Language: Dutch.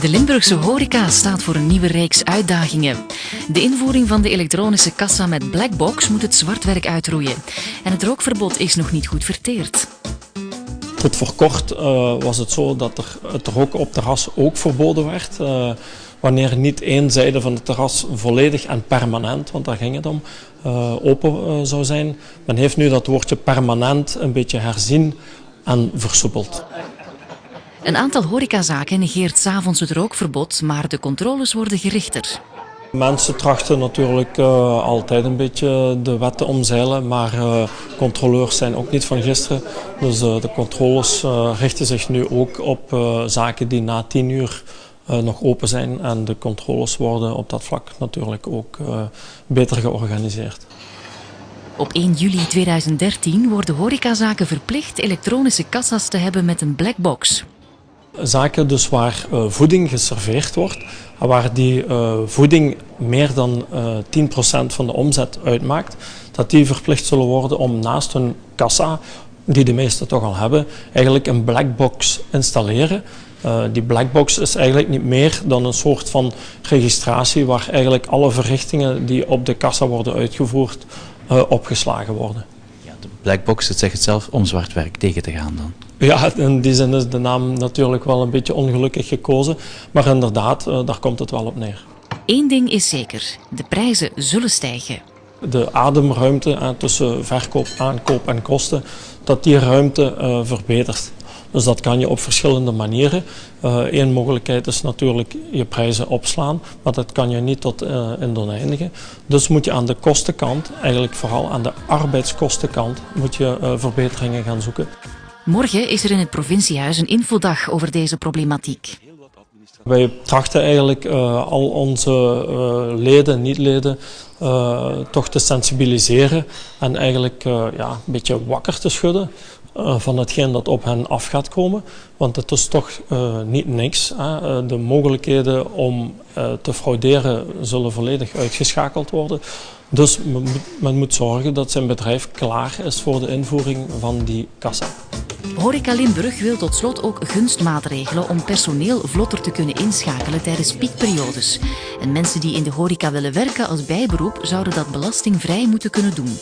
De Limburgse horeca staat voor een nieuwe reeks uitdagingen. De invoering van de elektronische kassa met blackbox moet het zwartwerk uitroeien. En het rookverbod is nog niet goed verteerd. Tot voor kort was het zo dat het roken op terras ook verboden werd. Wanneer niet één zijde van het terras volledig en permanent, want daar ging het om, open zou zijn. Men heeft nu dat woordje permanent een beetje herzien en versoepeld. Een aantal horecazaken negeert 's avonds het rookverbod, maar de controles worden gerichter. Mensen trachten natuurlijk altijd een beetje de wet te omzeilen, maar controleurs zijn ook niet van gisteren. Dus de controles richten zich nu ook op zaken die na 10 uur nog open zijn. En de controles worden op dat vlak natuurlijk ook beter georganiseerd. Op 1 juli 2013 worden horecazaken verplicht elektronische kassa's te hebben met een blackbox. Zaken dus waar voeding geserveerd wordt, en waar die voeding meer dan 10% van de omzet uitmaakt, dat die verplicht zullen worden om naast hun kassa, die de meesten toch al hebben, eigenlijk een blackbox installeren. Die blackbox is eigenlijk niet meer dan een soort van registratie waar eigenlijk alle verrichtingen die op de kassa worden uitgevoerd opgeslagen worden. Ja, de blackbox, het zegt het zelf, om zwart werk tegen te gaan dan. Ja, in die zin is de naam natuurlijk wel een beetje ongelukkig gekozen, maar inderdaad, daar komt het wel op neer. Eén ding is zeker, de prijzen zullen stijgen. De ademruimte tussen verkoop, aankoop en kosten, dat die ruimte verbetert. Dus dat kan je op verschillende manieren. Eén mogelijkheid is natuurlijk je prijzen opslaan, maar dat kan je niet tot in de oneindige. Dus moet je aan de kostenkant, eigenlijk vooral aan de arbeidskostenkant, moet je verbeteringen gaan zoeken. Morgen is er in het provinciehuis een infodag over deze problematiek. Wij trachten eigenlijk al onze leden, niet-leden, toch te sensibiliseren en eigenlijk een beetje wakker te schudden van hetgeen dat op hen af gaat komen. Want het is toch niet niks. De mogelijkheden om te frauderen zullen volledig uitgeschakeld worden. Dus men moet zorgen dat zijn bedrijf klaar is voor de invoering van die kassa. Horeca Limburg wil tot slot ook gunstmaatregelen om personeel vlotter te kunnen inschakelen tijdens piekperiodes. En mensen die in de horeca willen werken als bijberoep zouden dat belastingvrij moeten kunnen doen.